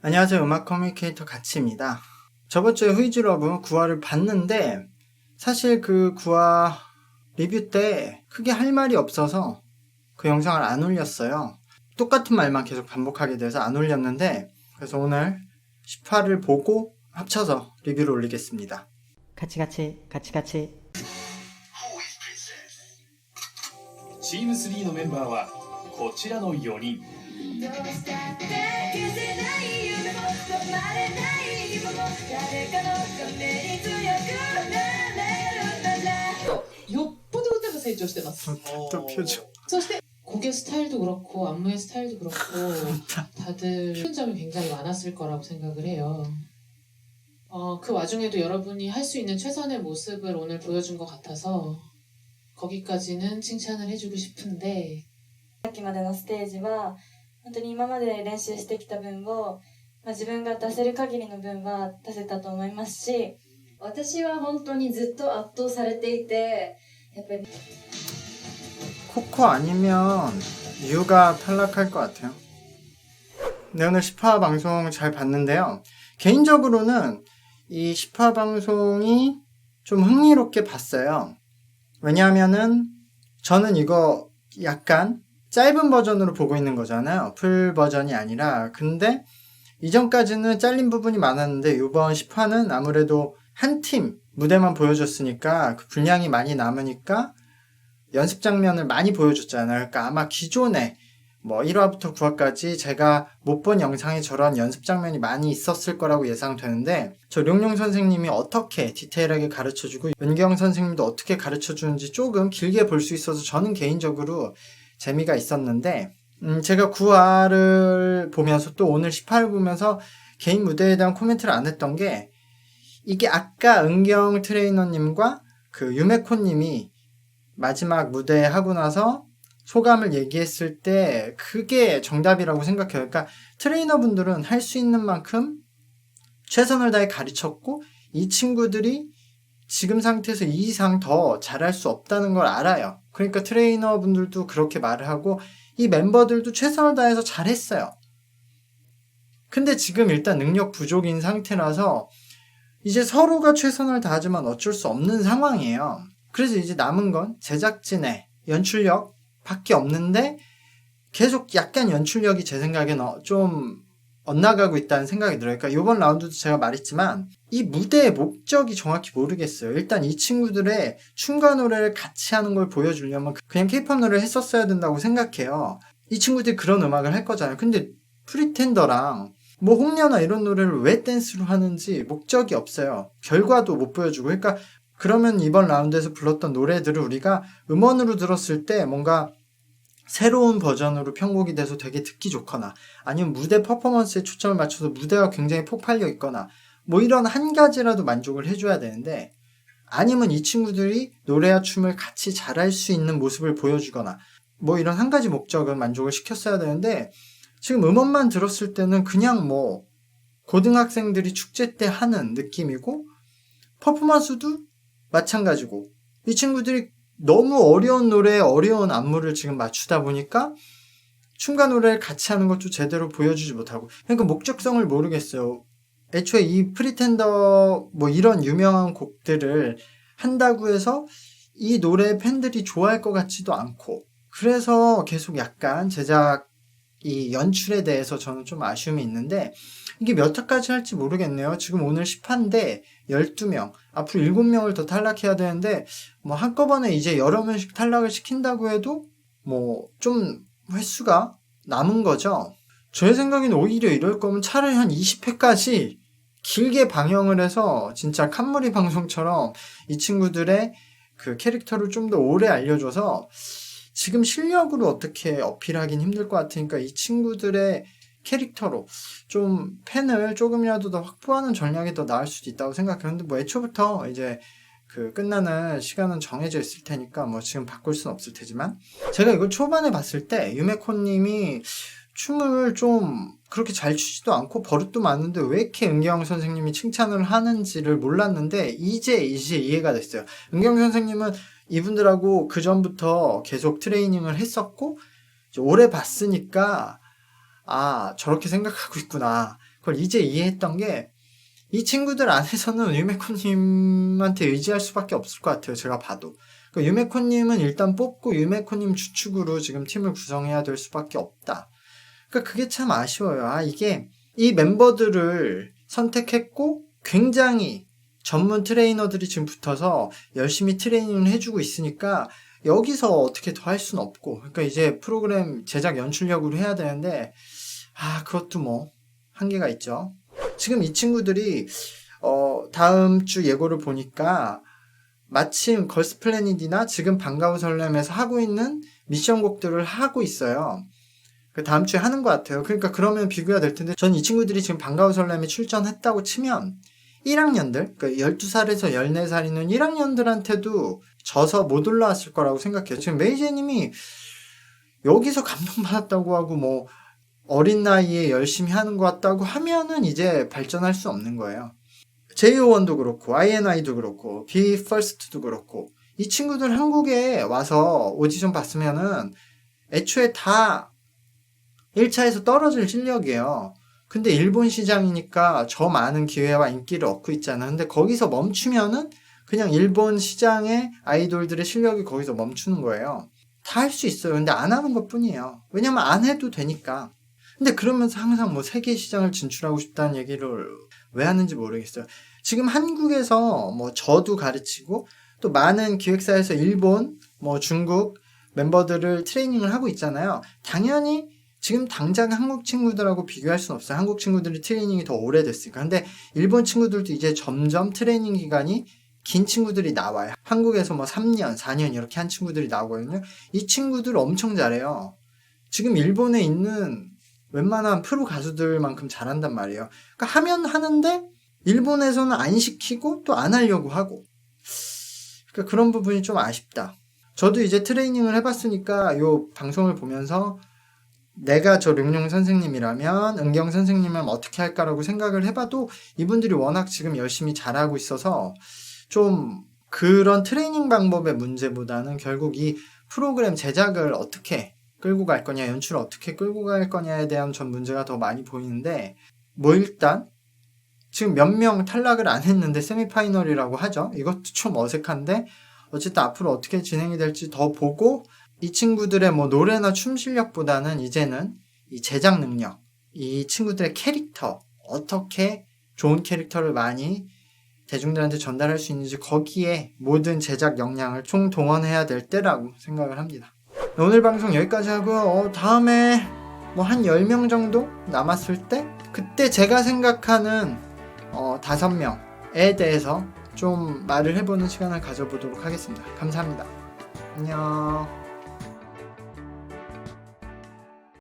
안녕하세요. 음악 커뮤니케이터 가치입니다. 저번 주에 후이즈러브 9화를 봤는데 사실 그 9화 리뷰 때 크게 할 말이 없어서 그 영상을 안 올렸어요. 똑같은 말만 계속 반복하게 돼서 안 올렸는데 그래서 오늘 10화를 보고 합쳐서 리뷰를 올리겠습니다. 같이 チーム3のメンバーはこちらの4人。どうしたって消せない夢も止まれない夢も誰かのために強くなれるならよっぽど歌が成長してます。 또 표정. そして고개 스타일도 그렇고 안무의 스타일도 그렇고 다들 쉬운 점이 굉장히 많았을 거라고 생각을 해요. 그 와중에도 여러분이 할 수 있는 최선의 모습을 오늘 보여준 것 같아서 거기까지는 칭찬을 해주고 싶은데 さっきまでのステージは本当に今まで練習してきた分を、自分が出せる限りの分は出せたと思いますし、私は本当にずっと圧倒されていて、やっぱり 코코 아니면 유가 탈락할 것 같아요. 네, 오늘 10화 방송 잘 봤는데요. 개인적으로는 이 10화 방송이 좀 흥미롭게 봤어요. 왜냐하면은 저는 이거 약간 짧은 버전으로 보고 있는 거잖아요. 풀 버전이 아니라. 근데 이전까지는 잘린 부분이 많았는데 이번 10화는 아무래도 한 팀 무대만 보여줬으니까 그 분량이 많이 남으니까 연습 장면을 많이 보여줬잖아요. 그러니까 아마 기존에 뭐 1화부터 9화까지 제가 못 본 영상에 저런 연습 장면이 많이 있었을 거라고 예상되는데 저 룡룡 선생님이 어떻게 디테일하게 가르쳐주고 은경 선생님도 어떻게 가르쳐주는지 조금 길게 볼 수 있어서 저는 개인적으로 재미가 있었는데 제가 9화를 보면서 또 오늘 10화를 보면서 개인 무대에 대한 코멘트를 안 했던 게 이게 아까 은경 트레이너님과 그 유메코님이 마지막 무대 하고 나서 소감을 얘기했을 때 그게 정답이라고 생각해요. 그러니까 트레이너분들은 할 수 있는 만큼 최선을 다해 가르쳤고 이 친구들이 지금 상태에서 이 이상 더 잘할 수 없다는 걸 알아요. 그러니까 트레이너분들도 그렇게 말을 하고 이 멤버들도 최선을 다해서 잘했어요. 근데 지금 일단 능력 부족인 상태라서 이제 서로가 최선을 다하지만 어쩔 수 없는 상황이에요. 그래서 이제 남은 건 제작진의 연출력 밖에 없는데 계속 약간 연출력이 제 생각엔 좀 엇나가고 있다는 생각이 들어요. 그러니까 이번 라운드도 제가 말했지만 이 무대의 목적이 정확히 모르겠어요. 일단 이 친구들의 춤과 노래를 같이 하는 걸 보여주려면 그냥 케이팝 노래를 했었어야 된다고 생각해요. 이 친구들이 그런 음악을 할 거잖아요. 근데 프리텐더랑 뭐 홍련아 이런 노래를 왜 댄스로 하는지 목적이 없어요. 결과도 못 보여주고. 그러니까 그러면 이번 라운드에서 불렀던 노래들을 우리가 음원으로 들었을 때 뭔가 새로운 버전으로 편곡이 돼서 되게 듣기 좋거나 아니면 무대 퍼포먼스에 초점을 맞춰서 무대가 굉장히 폭발력 있거나 뭐 이런 한 가지라도 만족을 해줘야 되는데 아니면 이 친구들이 노래와 춤을 같이 잘할 수 있는 모습을 보여주거나 뭐 이런 한 가지 목적은 만족을 시켰어야 되는데 지금 음원만 들었을 때는 그냥 뭐 고등학생들이 축제 때 하는 느낌이고 퍼포먼스도 마찬가지고 이 친구들이 너무 어려운 노래에 어려운 안무를 지금 맞추다 보니까 춤과 노래를 같이 하는 것도 제대로 보여주지 못하고 그러니까 목적성을 모르겠어요. 애초에 이 프리텐더 뭐 이런 유명한 곡들을 한다고 해서 이 노래 팬들이 좋아할 것 같지도 않고 그래서 계속 약간 제작 이 연출에 대해서 저는 좀 아쉬움이 있는데 이게 몇 화까지 할지 모르겠네요. 지금 오늘 10화인데 12명 앞으로 7명을 더 탈락해야 되는데 뭐 한꺼번에 이제 여러 명씩 탈락을 시킨다고 해도 뭐 좀 횟수가 남은 거죠. 제 생각에는 오히려 이럴 거면 차라리 한 20회까지 길게 방영을 해서 진짜 칸무리 방송처럼 이 친구들의 그 캐릭터를 좀 더 오래 알려줘서 지금 실력으로 어떻게 어필하긴 힘들 것 같으니까 이 친구들의 캐릭터로 좀 팬을 조금이라도 더 확보하는 전략이 더 나을 수도 있다고 생각하는데 뭐 애초부터 이제 그 끝나는 시간은 정해져 있을 테니까 뭐 지금 바꿀 수는 없을 테지만 제가 이걸 초반에 봤을 때 유메코님이 춤을 좀 그렇게 잘 추지도 않고 버릇도 많은데 왜 이렇게 은경 선생님이 칭찬을 하는지를 몰랐는데 이제 이해가 됐어요. 은경 선생님은 이분들하고 그 전부터 계속 트레이닝을 했었고 오래 봤으니까 아 저렇게 생각하고 있구나 그걸 이제 이해했던 게 이 친구들 안에서는 유메코님한테 의지할 수밖에 없을 것 같아요. 제가 봐도. 그러니까 유메코님은 일단 뽑고 유메코님 주축으로 지금 팀을 구성해야 될 수밖에 없다. 그러니까 그게 참 아쉬워요. 이게 이 멤버들을 선택했고 굉장히 전문 트레이너들이 지금 붙어서 열심히 트레이닝을 해주고 있으니까 여기서 어떻게 더 할 수는 없고, 그러니까 이제 프로그램 제작 연출력으로 해야 되는데 그것도 뭐 한계가 있죠. 지금 이 친구들이 다음 주 예고를 보니까 마침 걸스 플래닛이나 지금 반가운 설렘에서 하고 있는 미션곡들을 하고 있어요. 그 다음 주에 하는 것 같아요. 그러니까 그러면 비교가 될 텐데, 전 이 친구들이 지금 반가운 설렘에 출전했다고 치면 1학년들, 그러니까 12살에서 14살 있는 1학년들한테도 져서 못 올라왔을 거라고 생각해요. 지금 메이제님이 여기서 감동받았다고 하고 뭐 어린 나이에 열심히 하는 것 같다고 하면은 이제 발전할 수 없는 거예요. JO1도 그렇고 INI도 그렇고 BE:FIRST도 그렇고 이 친구들 한국에 와서 오디션 봤으면은 애초에 다 1차에서 떨어질 실력이에요. 근데 일본 시장이니까 저 많은 기회와 인기를 얻고 있잖아. 근데 거기서 멈추면은 그냥 일본 시장의 아이돌들의 실력이 거기서 멈추는 거예요. 다 할 수 있어요. 근데 안 하는 것 뿐이에요. 왜냐면 안 해도 되니까. 근데 그러면서 항상 뭐 세계 시장을 진출하고 싶다는 얘기를 왜 하는지 모르겠어요. 지금 한국에서 뭐 저도 가르치고 또 많은 기획사에서 일본, 뭐 중국 멤버들을 트레이닝을 하고 있잖아요. 당연히 지금 당장 한국 친구들하고 비교할 수는 없어요. 한국 친구들이 트레이닝이 더 오래됐으니까. 근데 일본 친구들도 이제 점점 트레이닝 기간이 긴 친구들이 나와요. 한국에서 뭐 3년, 4년 이렇게 한 친구들이 나오거든요. 이 친구들 엄청 잘해요. 지금 일본에 있는 웬만한 프로 가수들만큼 잘한단 말이에요. 그러니까 하면 하는데 일본에서는 안 시키고 또 안 하려고 하고. 그러니까 그런 부분이 좀 아쉽다. 저도 이제 트레이닝을 해봤으니까 요 방송을 보면서 내가 저 룡룡 선생님이라면, 은경 선생님이면 어떻게 할까라고 생각을 해봐도 이분들이 워낙 지금 열심히 잘하고 있어서 좀 그런 트레이닝 방법의 문제보다는 결국 이 프로그램 제작을 어떻게 끌고 갈 거냐, 연출을 어떻게 끌고 갈 거냐에 대한 전 문제가 더 많이 보이는데, 뭐 일단 지금 몇 명 탈락을 안 했는데 세미파이널이라고 하죠. 이것도 좀 어색한데 어쨌든 앞으로 어떻게 진행이 될지 더 보고, 이 친구들의 뭐 노래나 춤 실력보다는 이제는 이 제작 능력, 이 친구들의 캐릭터, 어떻게 좋은 캐릭터를 많이 대중들한테 전달할 수 있는지, 거기에 모든 제작 역량을 총동원해야 될 때라고 생각을 합니다. 오늘 방송 여기까지 하고요. 다음에 뭐 한 10명 정도 남았을 때, 그때 제가 생각하는 5명에 대해서 좀 말을 해보는 시간을 가져보도록 하겠습니다. 감사합니다. 안녕.